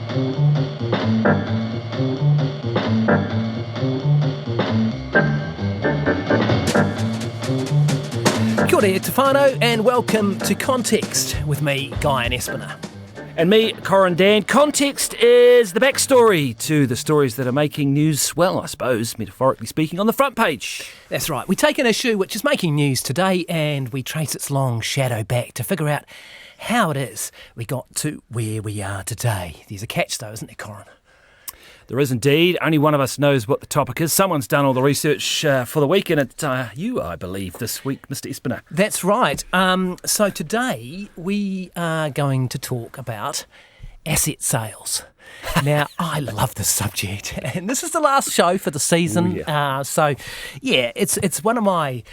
Kia ora e Tefano, and welcome to Context with me, Guyon Espiner. And me, Corin, Dann. Context is the backstory to the stories that are making news, well, I suppose, metaphorically speaking, on the front page. That's right. We take an issue which is making news today and we trace its long shadow back to figure out how it is we got to where we are today. There's a catch though, isn't there, Corin? There is indeed. Only one of us knows what the topic is. Someone's done all the research for the week, and it's you, I believe, this week, Mr. Espiner. That's right. So today we are going to talk about asset sales. Now, I love this subject, and this is the last show for the season. It's one of my...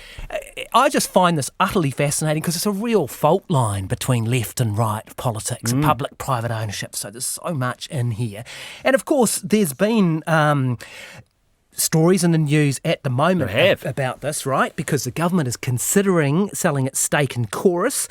I just find this utterly fascinating because it's a real fault line between left and right politics, public-private ownership. So there's so much in here. And, of course, there's been... stories in the news at the moment about this, right? Because the government is considering selling its stake in Chorus,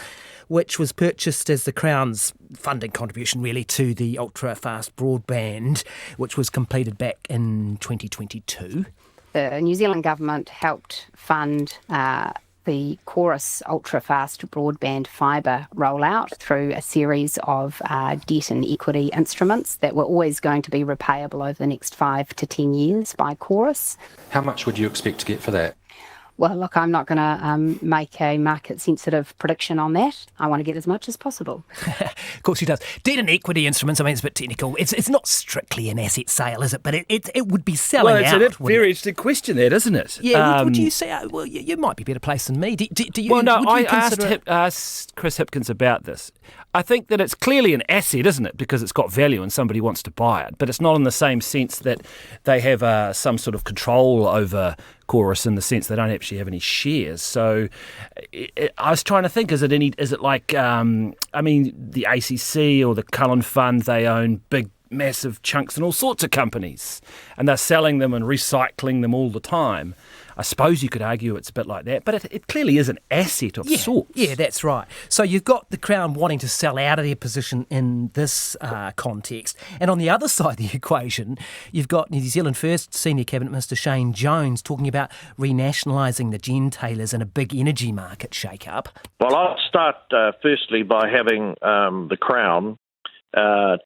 which was purchased as the Crown's funding contribution, really, to the ultra-fast broadband, which was completed back in 2022. The New Zealand government helped fund the Chorus ultra-fast broadband fibre rollout through a series of debt and equity instruments that were always going to be repayable over the next 5 to 10 years by Chorus. How much would you expect to get for that? Well, look, I'm not going to make a market-sensitive prediction on that. I want to get as much as possible. Of course she does. Debt and equity instruments, I mean, it's a bit technical. It's not strictly an asset sale, is it? But it would be selling out. Well, it's a very interesting question there, isn't it? Yeah, would you say... Well, you might be better placed than me. Do you... Well, no, I asked Chris Hipkins about this. I think that it's clearly an asset, isn't it? Because it's got value and somebody wants to buy it. But it's not in the same sense that they have some sort of control over Chorus, in the sense they don't actually have any shares. So I was trying to think, is it like, the ACC or the Cullen Fund, they own big, massive chunks in all sorts of companies and they're selling them and recycling them all the time. I suppose you could argue it's a bit like that, but it clearly is an asset of sorts. Yeah, that's right. So you've got the Crown wanting to sell out of their position in this context. And on the other side of the equation, you've got New Zealand First Senior Cabinet Minister Shane Jones talking about renationalising the gentailers in a big energy market shake-up. Well, I'll start firstly by having the Crown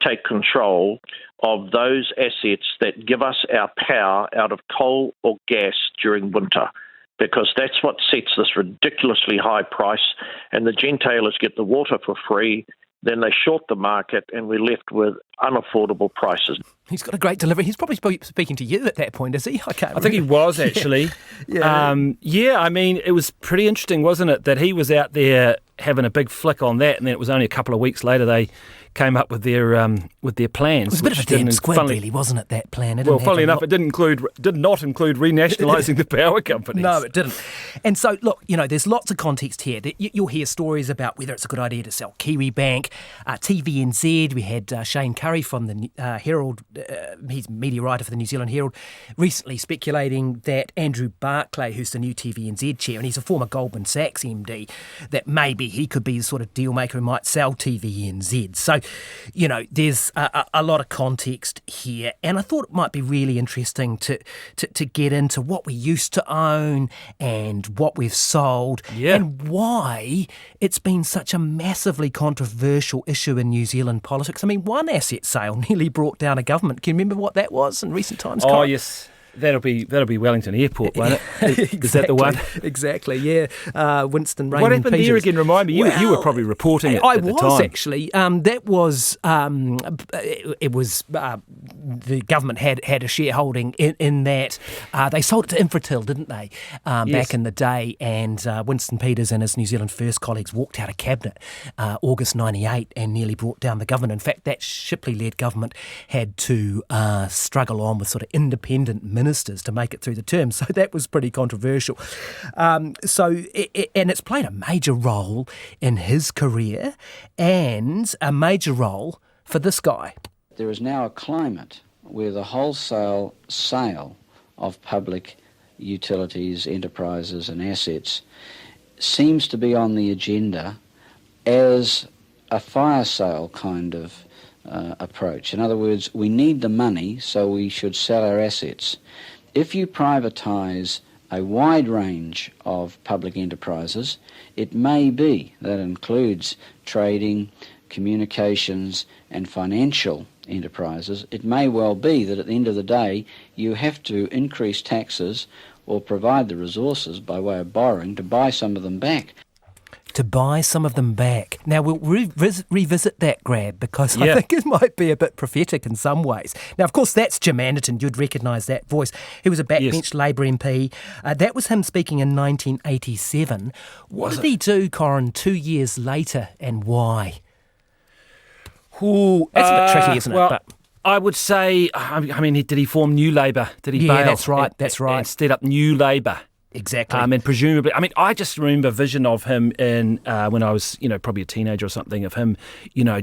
take control of those assets that give us our power out of coal or gas during winter, because that's what sets this ridiculously high price, and the gentailers get the water for free, then they short the market and we're left with unaffordable prices. He's got a great delivery. He's probably speaking to you at that point, is he? I think he was, actually. It was pretty interesting, wasn't it, that he was out there having a big flick on that, and then it was only a couple of weeks later they came up with their plans. It was a bit of a dead squid, really, wasn't it, that plan? Funnily enough, it did not include renationalising the power companies. No, it didn't. And so, look, there's lots of context here. You'll hear stories about whether it's a good idea to sell Kiwi Bank, TVNZ. We had Shane Curry from the Herald, he's a media writer for the New Zealand Herald, recently speculating that Andrew Barclay, who's the new TVNZ chair, and he's a former Goldman Sachs MD, that maybe he could be the sort of deal maker who might sell TVNZ. So, there's a lot of context here, and I thought it might be really interesting to get into what we used to own and what we've sold, and why it's been such a massively controversial issue in New Zealand politics. I mean, one asset sale nearly brought down a government. Can you remember what that was in recent times? Oh, yes. That'll be Wellington Airport, won't it? Exactly, is that the one? Exactly, yeah. Winston Raymond What happened Peters. there again? Remind me. You were probably reporting it at the time. I was, actually. That was... it was... the government had a shareholding in that. They sold it to Infratil, didn't they, back in the day, and Winston Peters and his New Zealand First colleagues walked out of Cabinet August 98 and nearly brought down the government. In fact, that Shipley-led government had to struggle on with sort of independent ministers to make it through the term. So that was pretty controversial. And it's played a major role in his career and a major role for this guy. There is now a climate where the wholesale sale of public utilities, enterprises and assets seems to be on the agenda as a fire sale kind of approach. In other words, we need the money, so we should sell our assets. If you privatise a wide range of public enterprises, it may be that includes trading, communications and financial enterprises. It may well be that at the end of the day you have to increase taxes or provide the resources by way of borrowing to buy some of them back. To buy some of them back. Now, we'll revisit that, Grab, because I think it might be a bit prophetic in some ways. Now, of course, that's Jim Anderton. You'd recognise that voice. He was a backbench Labour MP. That was him speaking in 1987. What did he do, Corin, 2 years later, and why? Ooh, that's a bit tricky, isn't it? But I would say, I mean, did he form New Labour? Did he bail? Yeah, that's right, that's right. And set up New Labour. Exactly. And presumably, I mean, I just remember a vision of him in when I was, probably a teenager or something, of him,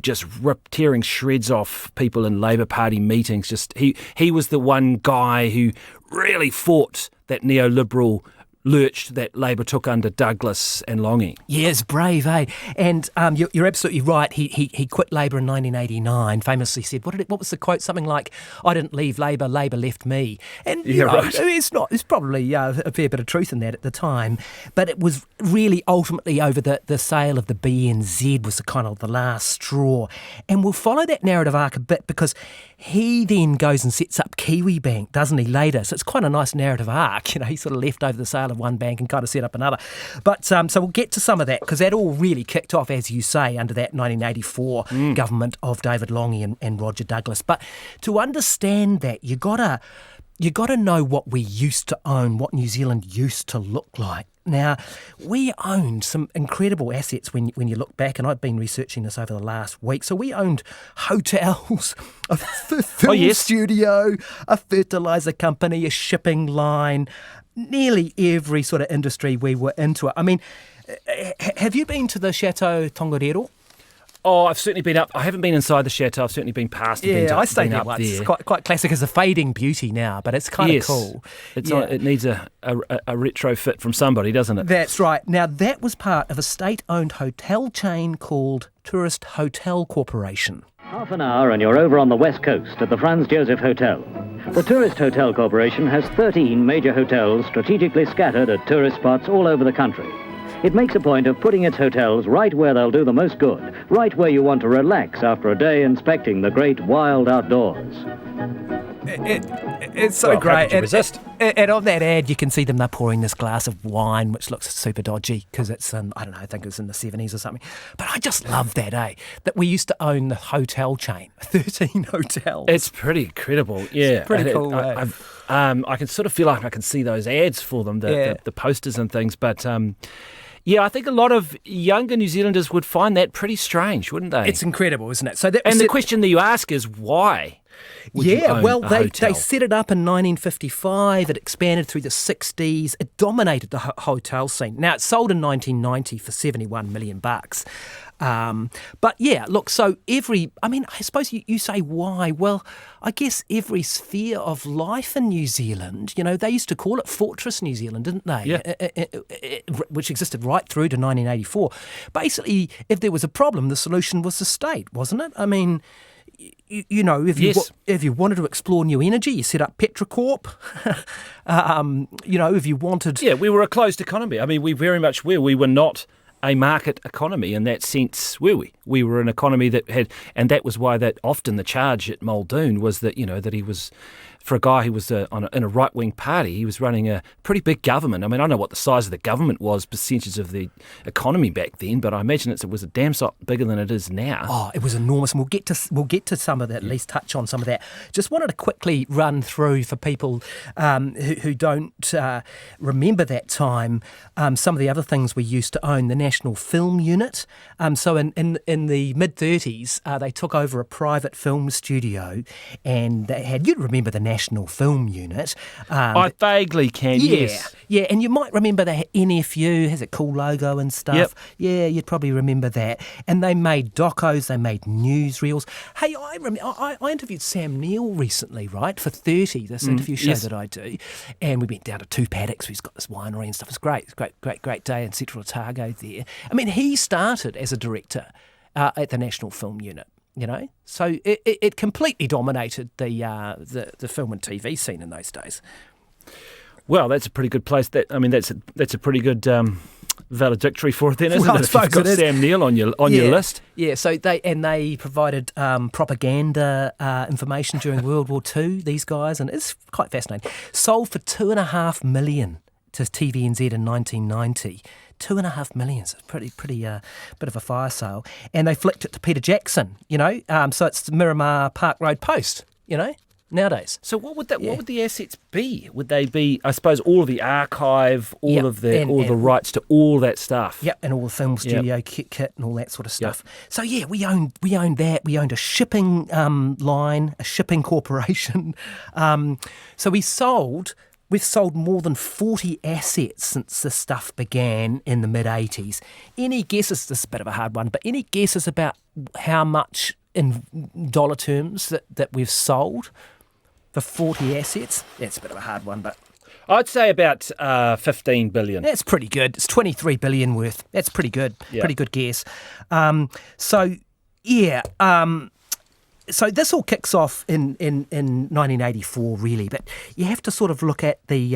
just tearing shreds off people in Labour Party meetings. Just he was the one guy who really fought that neoliberal lurch that Labour took under Douglas and Longing. Yeah, it's brave, eh? And you're absolutely right. He quit Labour in 1989, famously said, what was the quote? Something like, I didn't leave Labour, Labour left me. And right. It's probably a fair bit of truth in that at the time. But it was really ultimately over the sale of the BNZ was the kind of the last straw. And we'll follow that narrative arc a bit because he then goes and sets up Kiwi Bank, doesn't he, later? So it's quite a nice narrative arc. He sort of left over the sale of one bank and kind of set up another. But so we'll get to some of that because that all really kicked off, as you say, under that 1984 government of David Longing and Roger Douglas. But to understand that, you gotta know what we used to own, what New Zealand used to look like. Now, we owned some incredible assets when you look back, and I've been researching this over the last week. So we owned hotels, a film studio, a fertiliser company, a shipping line, nearly every sort of industry we were into it. I mean, have you been to the Chateau Tongariro? Oh, I've certainly been up. I haven't been inside the chateau. I've certainly been past it. Yeah, I stayed there once. It's quite classic. It's a fading beauty now, but it's kind of cool. It needs a retrofit from somebody, doesn't it? That's right. Now, that was part of a state-owned hotel chain called Tourist Hotel Corporation. Half an hour and you're over on the west coast at the Franz Josef Hotel. The Tourist Hotel Corporation has 13 major hotels strategically scattered at tourist spots all over the country. It makes a point of putting its hotels right where they'll do the most good, right where you want to relax after a day inspecting the great wild outdoors. It's so great. How could you resist? And on that ad, you can see them, they're pouring this glass of wine, which looks super dodgy because it's I think it was in the 70s or something. But I just love that, that we used to own the hotel chain, 13 hotels. It's pretty incredible, yeah. It's pretty cool, I can sort of feel like I can see those ads for them, the posters and things, but... yeah, I think a lot of younger New Zealanders would find that pretty strange, wouldn't they? It's incredible, isn't it? The question that you ask is why? They set it up in 1955. It expanded through the 60s. It dominated the hotel scene. Now, it sold in 1990 for $71 million. But yeah, look, so I suppose you say why? Well, I guess every sphere of life in New Zealand, they used to call it Fortress New Zealand, didn't they? Yeah. Which existed right through to 1984. Basically, if there was a problem, the solution was the state, wasn't it? I mean... if you wanted to explore new energy, you set up Petrocorp. If you wanted... Yeah, we were a closed economy. I mean, we very much were. We were not a market economy in that sense, were we? We were an economy that had... And that was why that often the charge at Muldoon was that, that he was... For a guy who was in a right-wing party, he was running a pretty big government. I mean, I don't know what the size of the government was, percentage of the economy back then, but I imagine it was a damn sight bigger than it is now. Oh, it was enormous, and we'll get to some of that, at least touch on some of that. Just wanted to quickly run through for people who don't remember that time, some of the other things we used to own. The National Film Unit. So in the mid-30s, they took over a private film studio, and they had, you'd remember the National Film Unit. I vaguely can, yes. Yeah, and you might remember the NFU, has a cool logo and stuff. Yep. Yeah, you'd probably remember that. And they made docos, they made newsreels. Hey, I interviewed Sam Neill recently, right, for 30, this interview show that I do. And we went down to Two Paddocks, who's got this winery and stuff. It's great. It's a great day in Central Otago there. I mean, he started as a director at the National Film Unit. So it completely dominated the film and TV scene in those days. Well, that's a pretty good place. That's a pretty good valedictory for it then, isn't Well, it? I If you've suppose got it is. Sam Neill on your list. Yeah, so they provided propaganda information during World War II, these guys, and it's quite fascinating. Sold for $2.5 million to TVNZ in 1990. $2.5 million, so it's pretty bit of a fire sale. And they flicked it to Peter Jackson, so it's the Miramar Park Road Post, nowadays. So what would the assets be? Would they be, I suppose, all of the archive, all the rights to all that stuff? Yep, and all the film studio kit and all that sort of stuff. Yep. So yeah, we owned that. We owned a shipping line, a shipping corporation. So we've sold more than 40 assets since this stuff began in the mid-'80s. Any guesses? This is a bit of a hard one, but any guesses about how much in dollar terms that we've sold for 40 assets? That's a bit of a hard one, but I'd say about 15 billion. That's pretty good. It's 23 billion worth. That's pretty good. Yeah. Pretty good guess. So this all kicks off in 1984, really. But you have to sort of look at the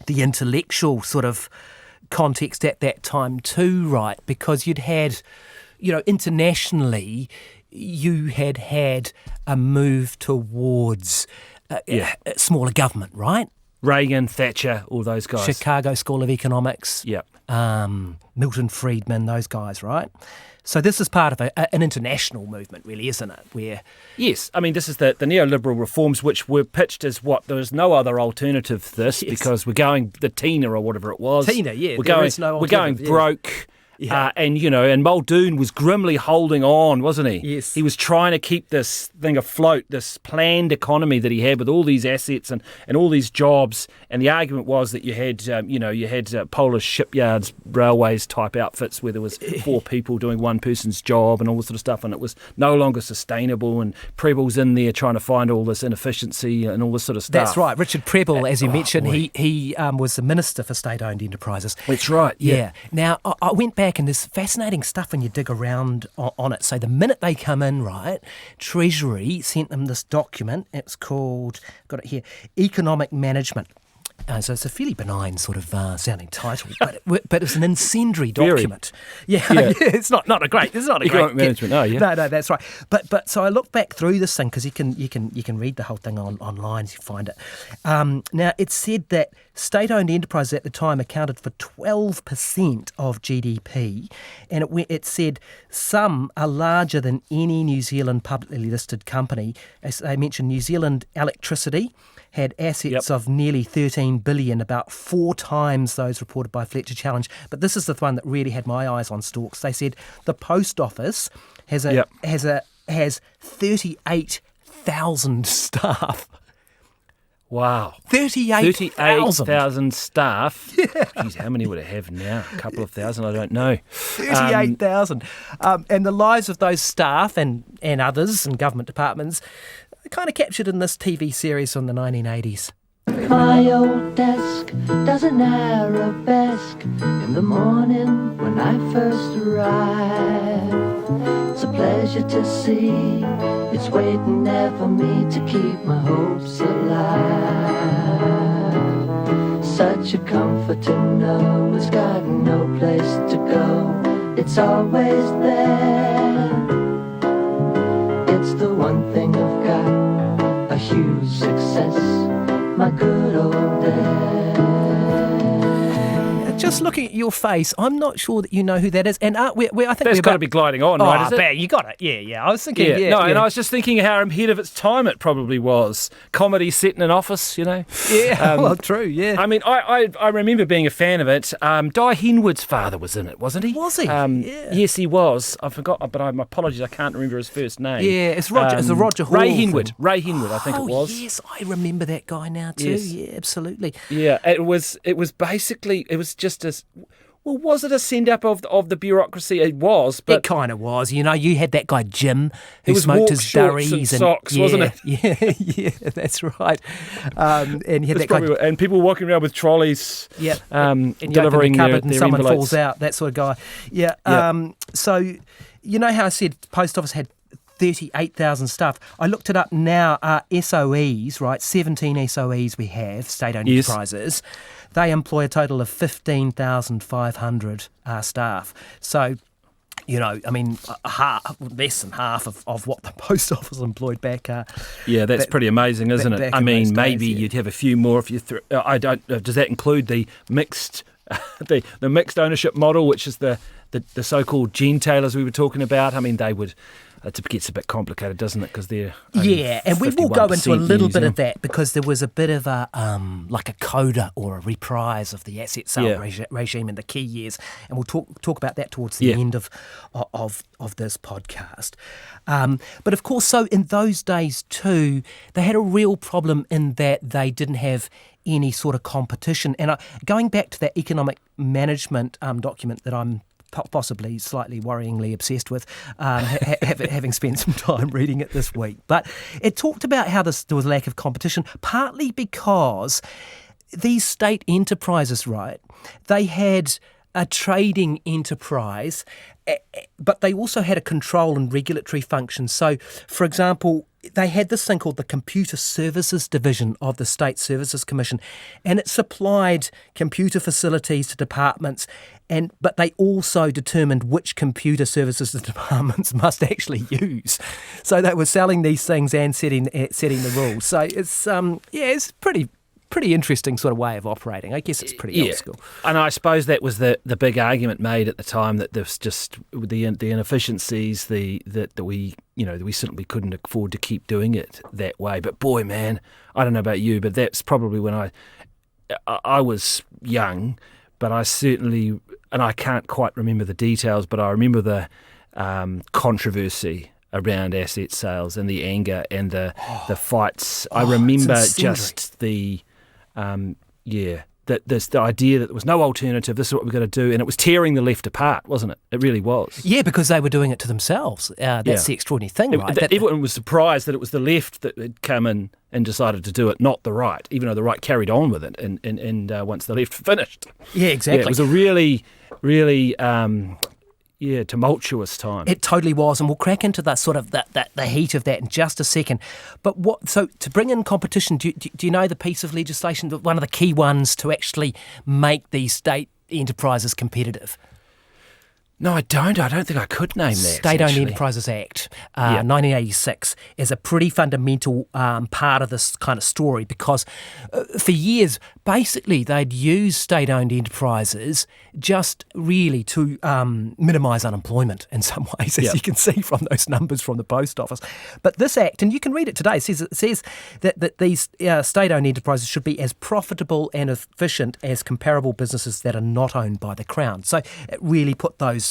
intellectual sort of context at that time too, right? Because you'd had, internationally, you had a move towards smaller government, right? Reagan, Thatcher, all those guys. Chicago School of Economics. Yep. Milton Friedman, those guys, right? So this is part of an international movement, really, isn't it? Yes, I mean, this is the neoliberal reforms which were pitched as what? There is no other alternative to this because we're going, the TINA or whatever it was. TINA, yeah. We're going broke. Yeah. And Muldoon was grimly holding on, wasn't he? Yes. He was trying to keep this thing afloat, this planned economy that he had with all these assets and all these jobs. And the argument was that you had Polish shipyards, railways type outfits where there was 4 people doing one person's job and all this sort of stuff, and it was no longer sustainable. And Preble's in there trying to find all this inefficiency and all this sort of stuff. That's right. Richard Preble, as you mentioned, he was the Minister for State-Owned Enterprises. That's right. Yeah. Now, I went back and there's fascinating stuff when you dig around on it. So the minute they come in, right, Treasury sent them this document. It's called, got it here, Economic Management. So it's a fairly benign sort of sounding title, but it's an incendiary document. It's not a great. It's not a Economic great management. Oh yeah. No, that's right. But so I looked back through this thing because you can read the whole thing online if you find it. Now it said that state-owned enterprises at the time accounted for 12% of GDP, and it said some are larger than any New Zealand publicly listed company. As they mentioned, New Zealand Electricity had assets of nearly 13 billion, about 4 times those reported by Fletcher Challenge. But this is the one that really had my eyes on stalks. They said the post office has 38,000 staff. Wow. 38,000 staff. Yeah. Geez, how many would it have now? A couple of thousand? I don't know. 38,000. And the lives of those staff and others and government departments are kind of captured in this TV series from the 1980s. My old desk does an arabesque in the morning when I first arrive. It's a pleasure to see it's waiting there for me to keep my hopes alive. Such a comfort to know it's got no place to go. It's always there. It's the one thing I've got, a huge success. My good old dad. Just looking at your face, I'm not sure that you know who that is. And I think that's got to be gliding on, right? Is it? You got it. Yeah. I was thinking. And I was just thinking how ahead of its time it probably was. Comedy set in an office, Yeah, well, true. Yeah. I mean, I remember being a fan of it. Di Henwood's father was in it, wasn't he? Was he? Yes, he was. I forgot, but my apologies, I can't remember his first name. Yeah, it's Roger. It's a Roger Hall. Ray Henwood, I think it was. Yes, I remember that guy now too. Yes. Yeah, absolutely. Yeah, it was basically just as. Well, was it a send-up of the bureaucracy? It was, but... It kind of was. You had that guy, Jim, who smoked his durries and socks, wasn't it? Yeah, that's right. And he had that guy... And people walking around with trolleys, and delivering you open the cupboard their and someone envelopes. falls out, that sort of guy. Yeah. So, you know how I said post office had 38,000 staff. I looked it up now. SOEs, right? 17 SOEs we have, state-owned enterprises. They employ a total of 15,500 staff. So, less than half of what the post office employed back. That's pretty amazing, isn't it? I mean, maybe you'd have a few more if you. I don't. Does that include the mixed, the mixed ownership model, which is the so-called gentailers we were talking about? I mean, they would. It gets a bit complicated, doesn't it? Because they're and we will go into a little bit using. of that because there was a bit of a like a coda or a reprise of the asset sale regime in the key years, and we'll talk about that towards the end of this podcast. But of course, so in those days too, they had a real problem in that they didn't have any sort of competition. And going back to that economic management document that I'm possibly slightly worryingly obsessed with, having spent some time reading it this week. But it talked about how there was a lack of competition, partly because these state enterprises, right, they had a trading enterprise, but they also had a control and regulatory function. So, for example, they had this thing called the Computer Services Division of the State Services Commission, and it supplied computer facilities to departments, but they also determined which computer services the departments must actually use. So they were selling these things and setting the rules. So it's it's pretty interesting sort of way of operating. I guess it's pretty old school. And I suppose that was the big argument made at the time, that there's just the inefficiencies, that we simply couldn't afford to keep doing it that way. But boy, man, I don't know about you, but that's probably when I was young, but I certainly, and I can't quite remember the details, but I remember the controversy around asset sales and the anger and the fights. I remember just the the idea that there was no alternative, this is what we're going to do, and it was tearing the left apart, wasn't it? It really was. Yeah, because they were doing it to themselves. That's the extraordinary thing, right? Everyone was surprised that it was the left that had come in and decided to do it, not the right, even though the right carried on with it and once the left finished. Yeah, exactly. Yeah, it was a really, really tumultuous time. It totally was, and we'll crack into that sort of the heat of that in just a second. But so to bring in competition, do you know the piece of legislation, one of the key ones to actually make these state enterprises competitive? No, I don't. I don't think I could name that. State-Owned Enterprises Act, 1986, is a pretty fundamental part of this kind of story because for years, basically, they'd use state-owned enterprises just really to minimise unemployment in some ways, as you can see from those numbers from the post office. But this act, and you can read it today, it says that these state-owned enterprises should be as profitable and efficient as comparable businesses that are not owned by the Crown. So it really put those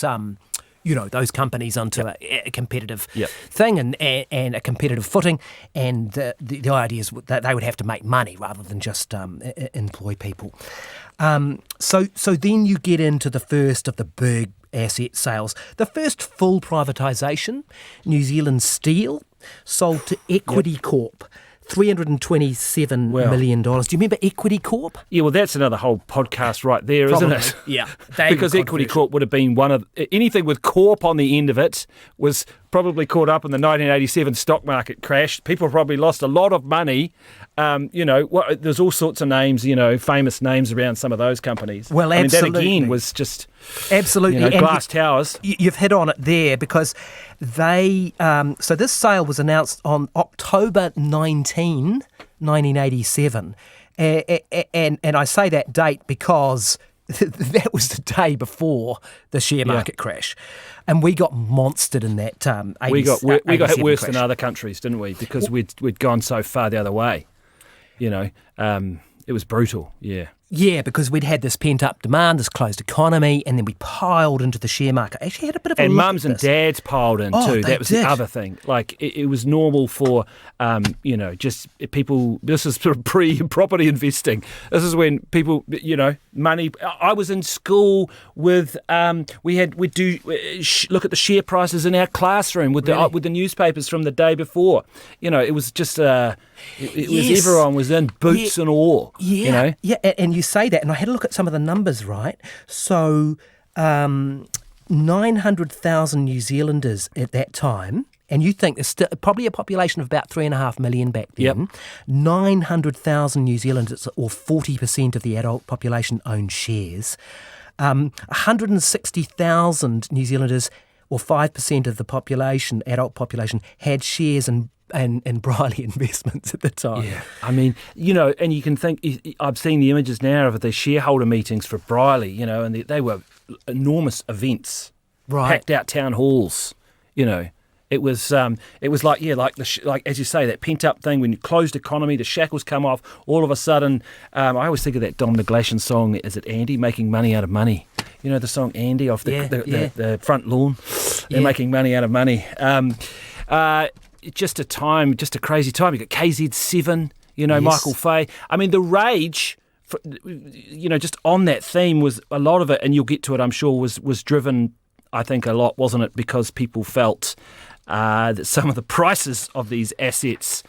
those companies onto a competitive thing and a competitive footing, and the idea is that they would have to make money rather than just employ people. So then you get into the first of the big asset sales. The first full privatisation, New Zealand Steel, sold to Equity Corp. $327 million. Do you remember Equity Corp? Yeah, well, that's another whole podcast right there, Probably. Isn't it? Yeah. Because Equity Corp would have been one of... Anything with Corp on the end of it was probably caught up in the 1987 stock market crash. People probably lost a lot of money. There's all sorts of names, famous names around some of those companies. Well, absolutely. That again was just... Absolutely. Glass towers. You've hit on it there because they... so this sale was announced on October 19, 1987. And I say that date because that was the day before the share market crash. And we got monstered in that 80s. We got hit worse crash. than other countries, didn't we? Because we'd gone so far the other way. It was brutal, yeah. Yeah, because we'd had this pent-up demand, this closed economy, and then we piled into the share market. Actually had a bit of a and look mums at and this. dads piled in too. That was the other thing. Like, it was normal for, just people... This is sort of pre-property investing. This is when people, money... I was in school with... We'd do look at the share prices in our classroom with the newspapers from the day before. It was just... It was everyone was in boots and all. Yeah, yeah, and you say that, and I had a look at some of the numbers, right? So 900,000 New Zealanders at that time And you think there's probably a population of about 3.5 million back then. 900,000 New Zealanders, or 40% of the adult population, owned shares. 160,000 New Zealanders, or 5% of the population, adult population, had shares in Briley investments at the time. Yeah, I mean, and you can think, I've seen the images now of the shareholder meetings for Briley, and they were enormous events, packed out town halls, It was like as you say, that pent up thing when you closed economy, the shackles come off. All of a sudden, I always think of that Dom Negation song. Is it Andy, Making Money Out of Money? You know the song Andy off the front lawn. They're making money out of money. Just a crazy time. You got KZ7. Michael Fay. I mean, the rage. Just on that theme was a lot of it, and you'll get to it, I'm sure, was driven, I think, a lot, wasn't it, because people felt that some of the prices of these assets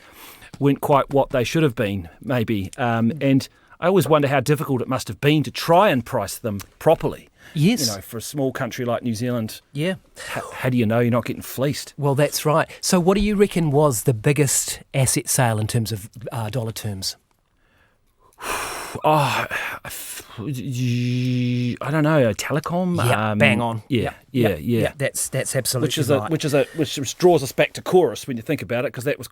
weren't quite what they should have been, maybe. And I always wonder how difficult it must have been to try and price them properly. Yes. For a small country like New Zealand. Yeah. How do you know you're not getting fleeced? Well, that's right. So what do you reckon was the biggest asset sale in terms of dollar terms? I don't know. Telecom. Yeah, bang on. Yeah. That's absolutely right. Which draws us back to Chorus when you think about it, because that was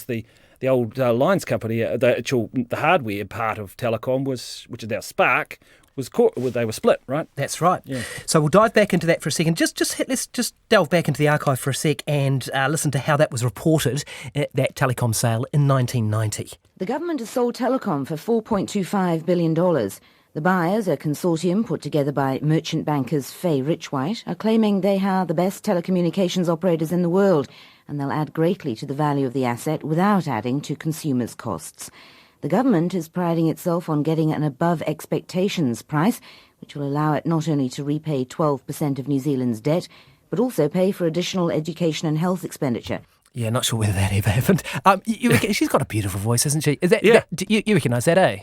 the old lines company. The hardware part of Telecom which is now Spark. They were split, right? That's right. Yeah. So we'll dive back into that for a second. Let's just delve back into the archive for a sec and listen to how that was reported at that Telecom sale in 1990. The government has sold Telecom for $4.25 billion. The buyers, a consortium put together by merchant bankers Fay Richwhite, are claiming they are the best telecommunications operators in the world, and they'll add greatly to the value of the asset without adding to consumers' costs. The government is priding itself on getting an above-expectations price, which will allow it not only to repay 12% of New Zealand's debt, but also pay for additional education and health expenditure. Yeah, not sure whether that ever happened. You reckon, she's got a beautiful voice, hasn't she? Is that, yeah. You recognise that, eh?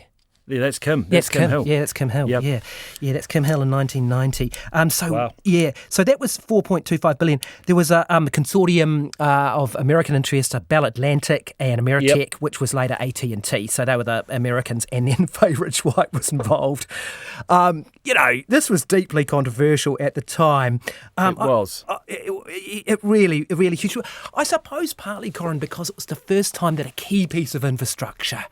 Yeah, that's Kim. That's Kim Hill. Yeah, that's Kim Hill. Yep. Yeah, that's Kim Hill in 1990. Wow. So that was $4.25 billion. There was a consortium of American interests, Bell Atlantic and Ameritech, which was later AT&T. So they were the Americans, and then Fay Richwhite was involved. This was deeply controversial at the time. It was. It really huge. I suppose partly, Corin, because it was the first time that a key piece of infrastructure,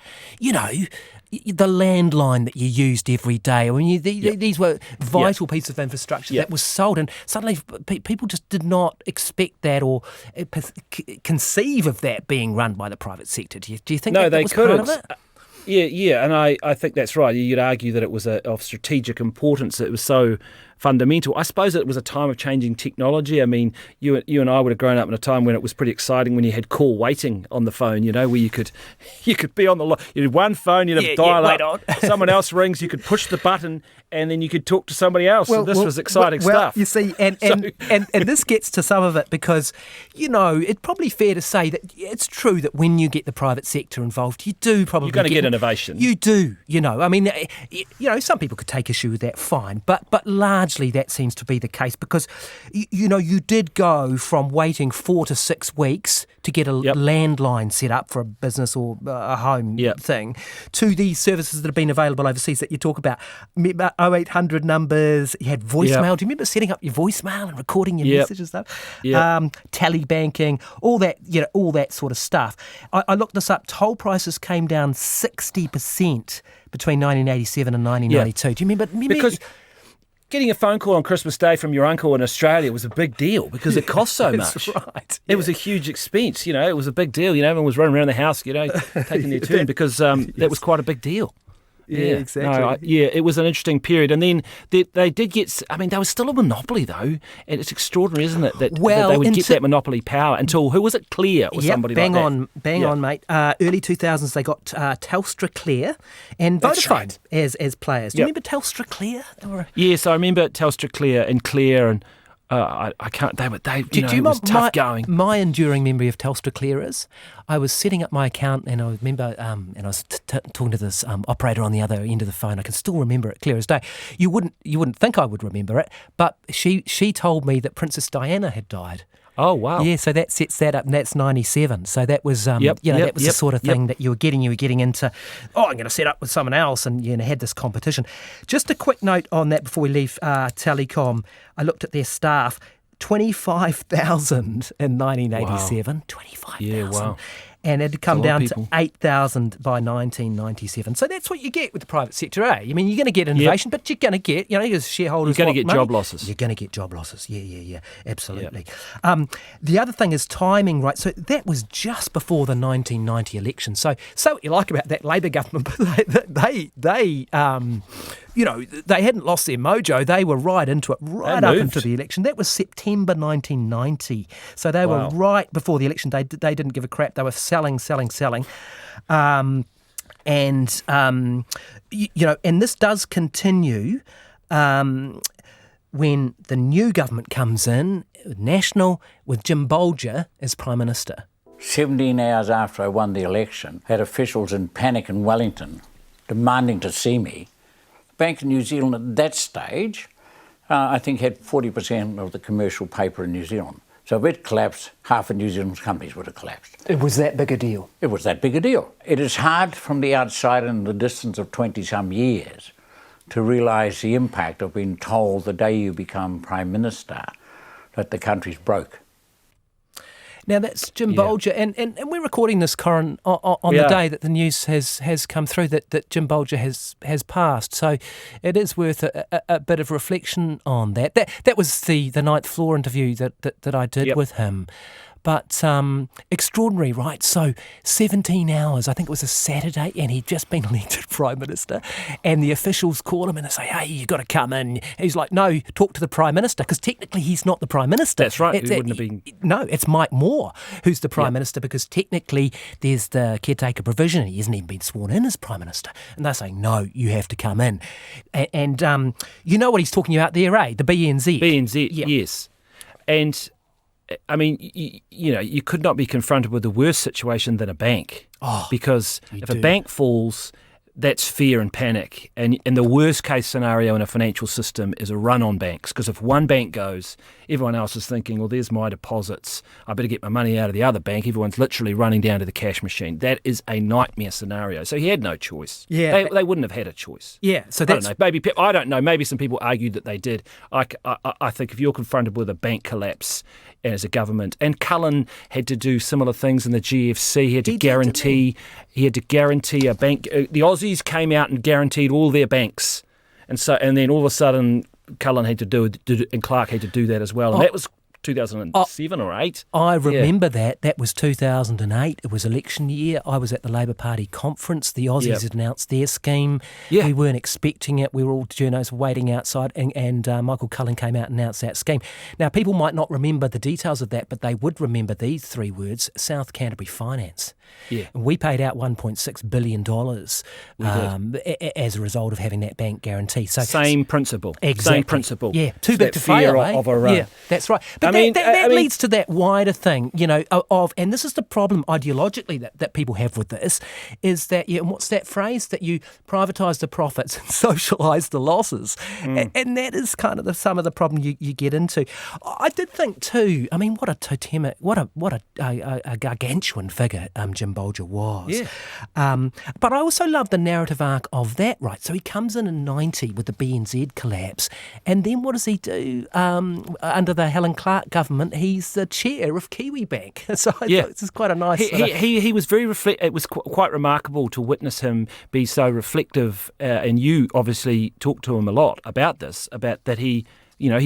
the landline that you used every day. I mean, these were vital pieces of infrastructure that was sold, and suddenly people just did not expect that or conceive of that being run by the private sector. Do you think that was part of it? Yeah, and I think that's right. You'd argue that it was of strategic importance. It was so fundamental. I suppose it was a time of changing technology. I mean, you and I would have grown up in a time when it was pretty exciting when you had call waiting on the phone, where you could be on the line. You had one phone, you'd have dial up. Someone else rings, you could push the button, and then you could talk to somebody else. This was exciting stuff. You see, and this gets to some of it because, it's probably fair to say that it's true that when you get the private sector involved, you do probably you're going to get innovation. You do, I mean, some people could take issue with that, fine, but largely that seems to be the case because, you did go from waiting 4 to 6 weeks to get a landline set up for a business or a home thing to these services that have been available overseas that you talk about. Remember 0800 numbers, you had voicemail. Do you remember setting up your voicemail and recording your message and stuff? Tally banking, all that sort of stuff. I looked this up. Toll prices came down 60% between 1987 and 1992. Do you remember? Because getting a phone call on Christmas Day from your uncle in Australia was a big deal because it cost so much. That's right. It was a huge expense, it was a big deal. Everyone was running around the house, taking their turn because that was quite a big deal. Yeah, exactly. No, it was an interesting period. And then they did get... I mean, they were still a monopoly, though. And it's extraordinary, isn't it, that they would get that monopoly power until... Who was it? Clear or somebody like that? Bang on, mate. Early 2000s, they got Telstra Clear and Vodafone as players. Do you remember Telstra Clear? Yes, I remember Telstra Clear and I can't. It was tough going. My enduring memory of Telstra Clear is I was setting up my account and I remember, and I was talking to this operator on the other end of the phone. I can still remember it clear as day. You wouldn't think I would remember it, but she told me that Princess Diana had died. Oh, wow. Yeah, so that sets that up, and that's 97. So that was, that was the sort of thing that you were getting into, I'm going to set up with someone else, and had this competition. Just a quick note on that before we leave Telecom. I looked at their staff, 25,000 in 1987. Wow. 25,000. Yeah, wow. And it had come down to 8,000 by 1997. So that's what you get with the private sector, eh? I mean, you're going to get innovation, but you're going to get, as shareholders... You're going to get job losses. You're going to get job losses. Yeah, absolutely. Yep. The other thing is timing, right? So that was just before the 1990 election. So what you like about that Labor government, but they hadn't lost their mojo. They were right into it, right up into the election. That was September 1990. So they were right before the election. They didn't give a crap. They were selling. And this does continue when the new government comes in, National, with Jim Bolger as Prime Minister. 17 hours after I won the election, had officials in panic in Wellington demanding to see me. Bank of New Zealand at that stage, I think, had 40% of the commercial paper in New Zealand. So if it collapsed, half of New Zealand's companies would have collapsed. It was that big a deal? It was that big a deal. It is hard from the outside in the distance of 20-some years to realise the impact of being told the day you become Prime Minister that the country's broke. Now, that's Jim Bolger, and we're recording this, Corin, on the day that the news has come through that Jim Bolger has passed. So it is worth a bit of reflection on that. That was the ninth floor interview that I did with him. But extraordinary, right? So 17 hours, I think it was a Saturday, and he'd just been elected Prime Minister, and the officials call him and they say, hey, you've got to come in. And he's like, no, talk to the Prime Minister, because technically he's not the Prime Minister. That's right, he wouldn't have been... No, it's Mike Moore who's the Prime Minister, because technically there's the caretaker provision, and he hasn't even been sworn in as Prime Minister. And they're saying, no, you have to come in. And you know what he's talking about there, eh? The BNZ. BNZ, yes. And... I mean, you could not be confronted with a worse situation than a bank. Because if a bank falls, that's fear and panic. And the worst case scenario in a financial system is a run on banks. Because if one bank goes, everyone else is thinking, well, there's my deposits. I better get my money out of the other bank. Everyone's literally running down to the cash machine. That is a nightmare scenario. So he had no choice. Yeah, they wouldn't have had a choice. Yeah, so that's... I don't know. Maybe some people argued that they did. I think if you're confronted with a bank collapse as a government, and Cullen had to do similar things in the GFC. He had to guarantee a bank. The Aussies came out and guaranteed all their banks, and then all of a sudden Cullen had to do it, and Clark had to do that as well. And that was 2007 or 8. I remember that. That was 2008. It was election year. I was at the Labor Party conference. The Aussies had announced their scheme. Yeah. We weren't expecting it. We were all journos waiting outside, and Michael Cullen came out and announced that scheme. Now, people might not remember the details of that, but they would remember these three words: South Canterbury Finance. Yeah. And we paid out $1.6 billion as a result of having that bank guarantee. So same principle. Exactly. Same principle. Yeah. Too big to fail, eh? Of a run. Yeah, that's right. But that leads to that wider thing, and this is the problem ideologically that people have with this, is that, and what's that phrase? That you privatise the profits and socialise the losses. And that is kind of some of the problem you get into. I did think too, I mean, what a gargantuan figure Jim Bolger was. Yeah. But I also love the narrative arc of that, right? So he comes in 90 with the BNZ collapse, and then what does he do? Under the Helen Clark government, he's the chair of Kiwi Bank. So I thought this is quite a nice... He was very it was quite remarkable to witness him be so reflective, and you obviously talked to him a lot about this, about that he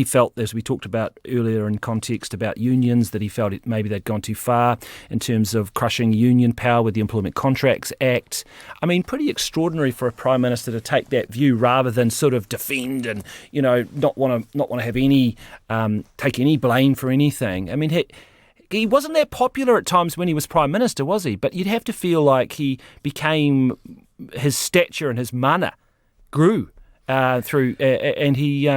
felt, as we talked about earlier in context about unions, that he felt maybe they'd gone too far in terms of crushing union power with the Employment Contracts Act. I mean, pretty extraordinary for a Prime Minister to take that view rather than sort of defend and, not want to have any, take any blame for anything. I mean, he wasn't that popular at times when he was Prime Minister, was he? But you'd have to feel like his stature and his mana grew and he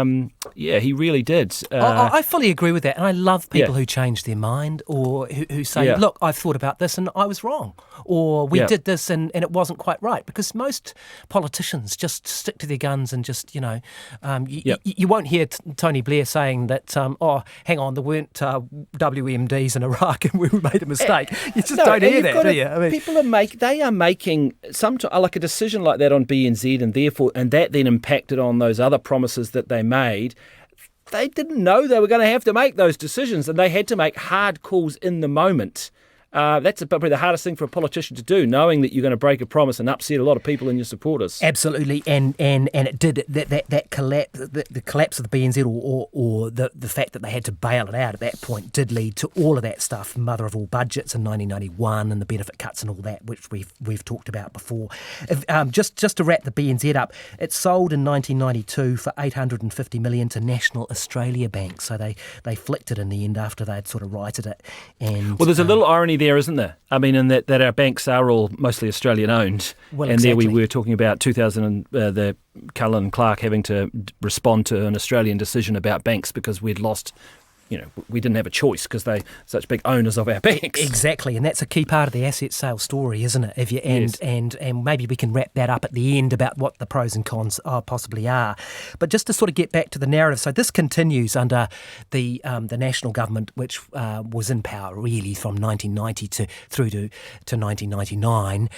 really did. I fully agree with that, and I love people who change their mind or who say, look, I've thought about this and I was wrong, or we did this and it wasn't quite right, because most politicians just stick to their guns and just, you won't hear Tony Blair saying that, hang on, there weren't WMDs in Iraq and we made a mistake. You just don't hear that, do you? I mean, people are making like a decision like that on BNZ, and that then impacted on those other promises that they made. They didn't know they were going to have to make those decisions, and they had to make hard calls in the moment. That's probably the hardest thing for a politician to do, knowing that you're going to break a promise and upset a lot of people and your supporters. Absolutely, and it did that collapse, the collapse of the BNZ or the fact that they had to bail it out at that point did lead to all of that stuff, mother of all budgets in 1991 and the benefit cuts and all that, which we've talked about before. Just to wrap the BNZ up, it sold in 1992 for $850 million to National Australia Bank, so they flicked it in the end after they'd sort of righted it. And well, there's a little irony there, isn't there? I mean, in that our banks are all mostly Australian owned, well, and exactly. There we were talking about 2000 the Cullen Clark having to respond to an Australian decision about banks because we'd lost. We didn't have a choice because they're such big owners of our banks. Exactly, and that's a key part of the asset sale story, isn't it? Yes. And maybe we can wrap that up at the end about what the pros and cons possibly are. But just to sort of get back to the narrative, so this continues under the national government, which was in power really from 1990 through to 1999.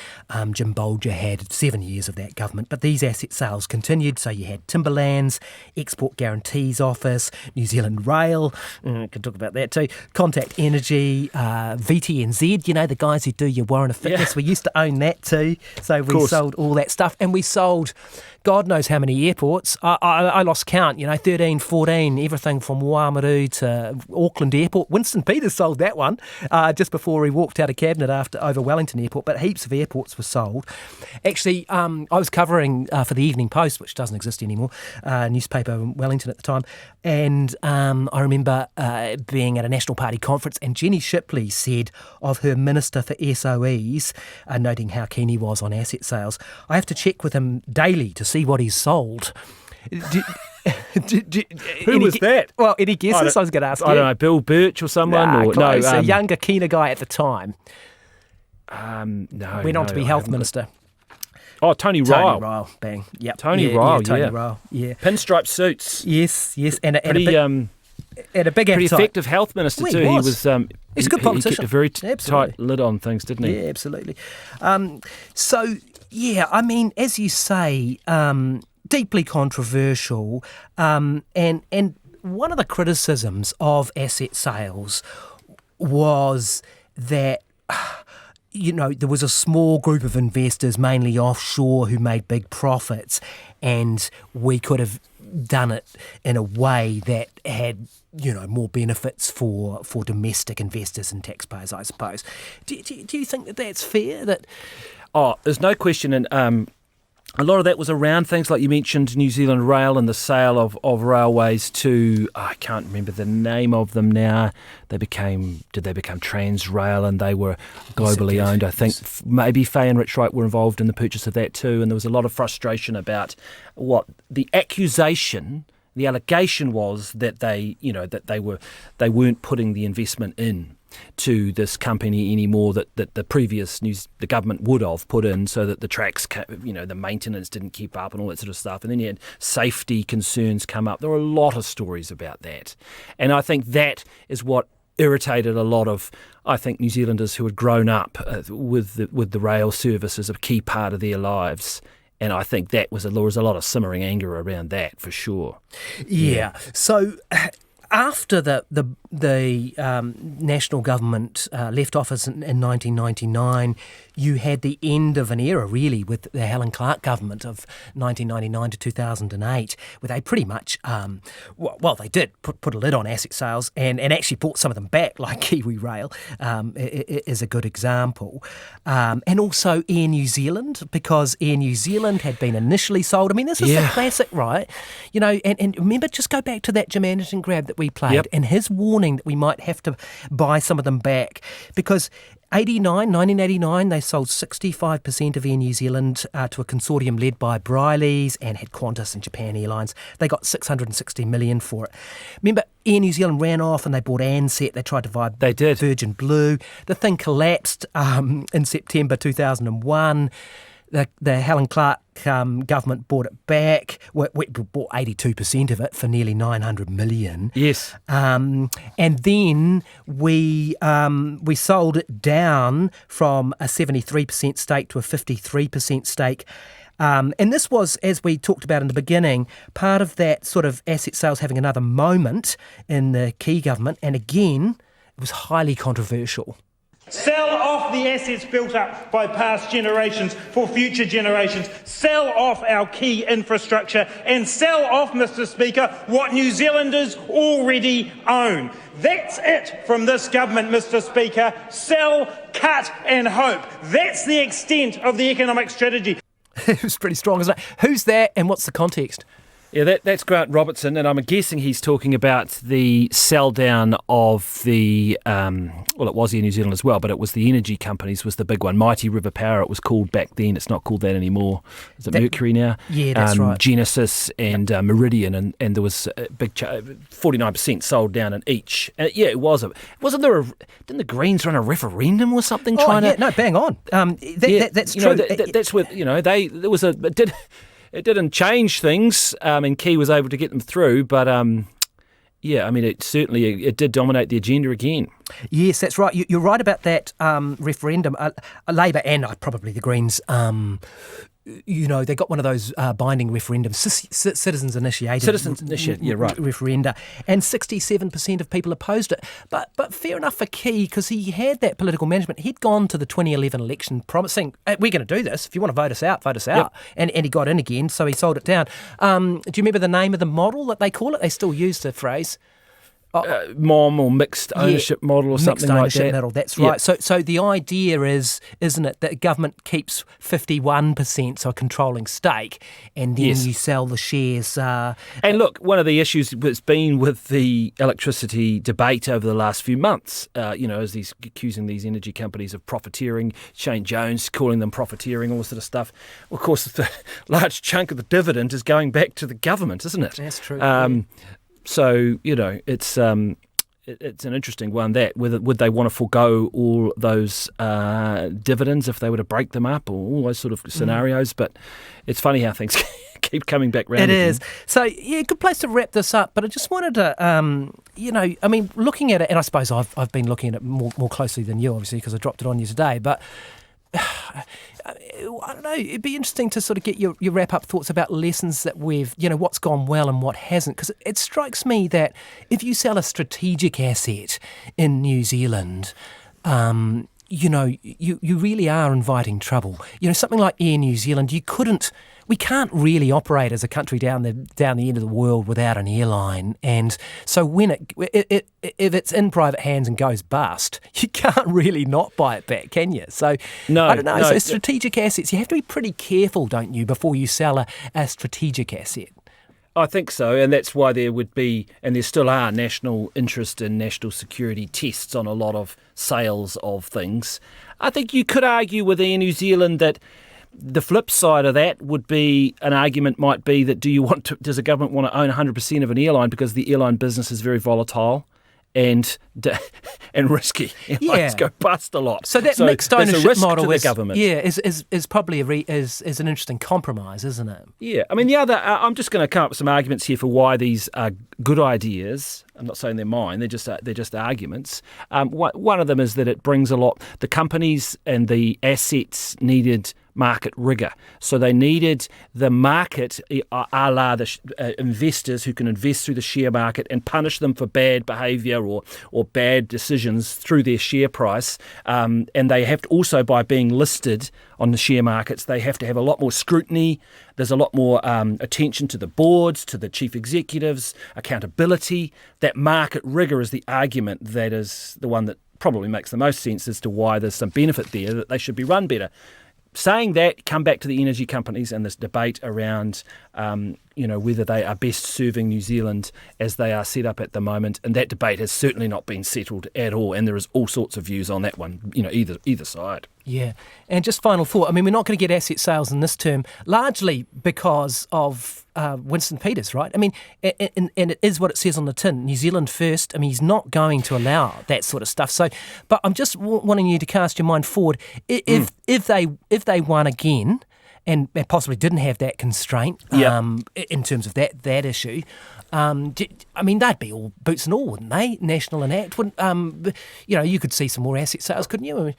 Jim Bolger had 7 years of that government, but these asset sales continued. So you had Timberlands, Export Guarantees Office, New Zealand Rail. Can talk about that too. Contact Energy, VTNZ, the guys who do your Warrant of Fitness. We used to own that too. So we sold all that stuff. And we sold God knows how many airports. I lost count, 13, 14, everything from Waimaru to Auckland Airport. Winston Peters sold that one just before he walked out of Cabinet over Wellington Airport, but heaps of airports were sold. Actually, I was covering for the Evening Post, which doesn't exist anymore, newspaper in Wellington at the time, and I remember being at a National Party conference, and Jenny Shipley said of her Minister for SOEs, noting how keen he was on asset sales, I have to check with him daily to see what he's sold. Who was that? Well, any guesses? I was going to ask you. I don't know, Bill Birch or someone? Close, a younger, keener guy at the time. No. Went on to be Health Minister. Oh, Tony Ryle. Tony Ryle, bang. Yep. Tony Ryle, yeah. Pinstripe suits. Yes. And a pretty, big appetite. Pretty effective health minister too. He was. He's a good politician. He kept a very tight lid on things, didn't he? Yeah, absolutely. So, I mean, as you say, deeply controversial, and one of the criticisms of asset sales was that there was a small group of investors, mainly offshore, who made big profits, and we could have done it in a way that had more benefits for domestic investors and taxpayers, I suppose. Do you think that that's fair? There's no question, and a lot of that was around things like you mentioned New Zealand Rail and the sale of railways to, I can't remember the name of them now. Did they become Transrail, and they were globally owned? I think maybe Fay and Richwright were involved in the purchase of that too, and there was a lot of frustration about what the accusation. The allegation was that they weren't putting the investment in to this company anymore that the previous the government would have put in, so that the tracks, the maintenance didn't keep up and all that sort of stuff. And then you had safety concerns come up. There were a lot of stories about that. And I think that is what irritated a lot of, New Zealanders who had grown up with the rail service as a key part of their lives. And I think there was a lot of simmering anger around that, for sure. Yeah. So after the national government left office in 1999, you had the end of an era, really, with the Helen Clark government of 1999 to 2008, where they pretty much, they did put a lid on asset sales and actually brought some of them back, like Kiwi Rail is a good example. And also Air New Zealand, because Air New Zealand had been initially sold. I mean, this is the classic, right? And remember, just go back to that Jim Anderton grab that we played, and his warning that we might have to buy some of them back, because 1989, they sold 65% of Air New Zealand to a consortium led by Briley's and had Qantas and Japan Airlines. They got $660 million for it. Remember, Air New Zealand ran off and they bought Ansett. They tried to buy Virgin Blue. The thing collapsed in September 2001. The Helen Clark government bought it back. We bought 82% of it for nearly $900 million. Yes. And then we sold it down from a 73% stake to a 53% stake. And this was, as we talked about in the beginning, part of that sort of asset sales having another moment in the Key government. And again, it was highly controversial. Sell off the assets built up by past generations for future generations. Sell off our key infrastructure and sell off, Mr. Speaker, what New Zealanders already own. That's it from this government, Mr. Speaker. Sell, cut and hope. That's the extent of the economic strategy. It was pretty strong, isn't it? Who's that and what's the context? Yeah, that's Grant Robertson, and I'm guessing he's talking about the sell down of the, it was Air New Zealand as well, but it was the energy companies was the big one. Mighty River Power, it was called back then. It's not called that anymore. Is it Mercury now? Yeah, that's right. Genesis and Meridian, and there was a big 49% sold down in each. It was. Didn't the Greens run a referendum or something No, bang on. That's true. That's with, It didn't change things, and Key was able to get them through, but it did dominate the agenda again. Yes, that's right. You're right about that referendum. Labor and probably the Greens, they got one of those binding referendums, citizens initiated. Referenda, and 67% of people opposed it. But fair enough for Key, because he had that political management. He'd gone to the 2011 election promising, we're going to do this. If you want to vote us out, vote us out. Yep. And he got in again, so he sold it down. Do you remember the name of the model that they call it? They still use the phrase. MOM or mixed ownership model or something like that. Mixed ownership model, that's right. Yep. So the idea is, isn't it, that government keeps 51%, so a controlling stake, and then you sell the shares. And look, one of the issues that's been with the electricity debate over the last few months, is these accusing these energy companies of profiteering, Shane Jones calling them profiteering, all this sort of stuff. Well, of course, the large chunk of the dividend is going back to the government, isn't it? That's true. So, it's an interesting one, that whether would they want to forego all those dividends if they were to break them up, or all those sort of scenarios. But it's funny how things keep coming back round. It is. So, good place to wrap this up. But I just wanted to, looking at it, and I suppose I've been looking at it more closely than you, obviously, because I dropped it on you today. But I don't know, it'd be interesting to sort of get your wrap-up thoughts about lessons that we've, what's gone well and what hasn't. Because it strikes me that if you sell a strategic asset in New Zealand, you really are inviting trouble. Something like Air New Zealand, we can't really operate as a country down the end of the world without an airline. And so when if it's in private hands and goes bust, you can't really not buy it back, can you? So no, I don't know. No. So strategic assets, you have to be pretty careful, don't you, before you sell a strategic asset. I think so, and that's why there would be, and there still are, national interest and national security tests on a lot of sales of things. I think you could argue with Air New Zealand that the flip side of that would be, an argument might be that does a government want to own 100% of an airline, because the airline business is very volatile and risky. Airlines go bust a lot. So that mixed ownership model is government. Is probably is an interesting compromise, isn't it? Yeah, I mean, the other, I'm just going to come up with some arguments here for why these are good ideas. I'm not saying they're mine; they're just arguments. One of them is that it brings a lot. The companies and the assets needed market rigour. So they needed the market, a la the investors who can invest through the share market and punish them for bad behaviour or bad decisions through their share price. And they have to also, by being listed on the share markets, they have to have a lot more scrutiny. There's a lot more attention to the boards, to the chief executives, accountability. That market rigour is the argument that is the one that probably makes the most sense as to why there's some benefit there, that they should be run better. saying that, come back to the energy companies and this debate around, whether they are best serving New Zealand as they are set up at the moment. And that debate has certainly not been settled at all. And there is all sorts of views on that one, either side. Yeah. And just final thought, I mean, we're not going to get asset sales in this term, largely because of Winston Peters, right? I mean, and it is what it says on the tin, New Zealand first. I mean, he's not going to allow that sort of stuff. So, but I'm just wanting you to cast your mind forward. If they won again and possibly didn't have that constraint in terms of that issue, I mean, they'd be all boots and all, wouldn't they? National and Act. Wouldn't, you could see some more asset sales, couldn't you? I mean,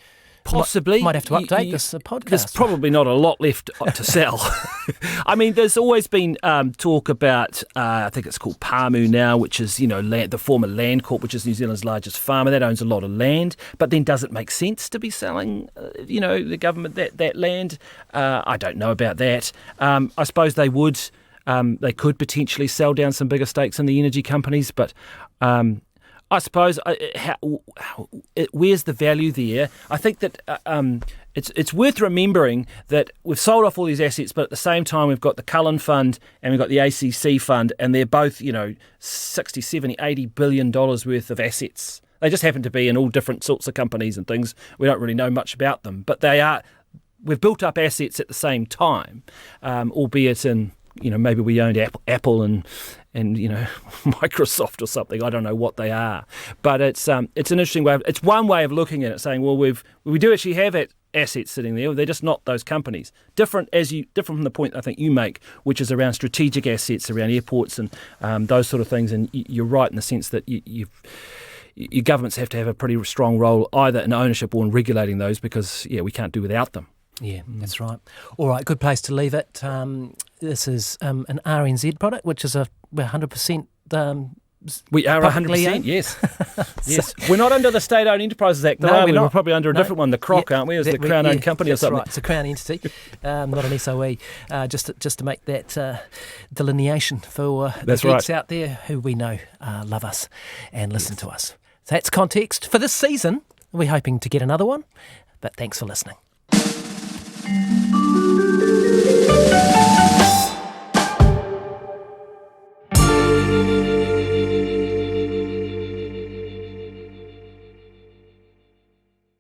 possibly. Might have to update this podcast. There's probably not a lot left to sell. I mean, there's always been talk about, I think it's called Pamu now, which is, the former Landcorp, which is New Zealand's largest farmer. That owns a lot of land. But then does it make sense to be selling, the government that land? I don't know about that. I suppose they would. They could potentially sell down some bigger stakes in the energy companies, but I suppose where's the value there? I think that it's worth remembering that we've sold off all these assets, but at the same time we've got the Cullen Fund and we've got the ACC Fund, and they're both 60, 70, $80 billion worth of assets. They just happen to be in all different sorts of companies and things. We don't really know much about them, but they are. We've built up assets at the same time, albeit in. Maybe we owned Apple and Microsoft or something. I don't know what they are, but it's an interesting way. It's one way of looking at it, saying, well, we do actually have assets sitting there. They're just not those companies. Different from the point I think you make, which is around strategic assets, around airports and those sort of things. And you're right in the sense that your governments have to have a pretty strong role either in ownership or in regulating those, because we can't do without them. Yeah, that's right. All right, good place to leave it. This is an RNZ product, which is 100%. We are 100%, yes. Yes. We're not under the State-Owned Enterprises Act, though, are we? We're probably under a different one, the CROC, aren't we? As the Crown-owned company or something. Right. It's a Crown entity, not an SOE, just to make that delineation for the geeks out there who we know love us and listen to us. So that's Context for this season. We're hoping to get another one, but thanks for listening.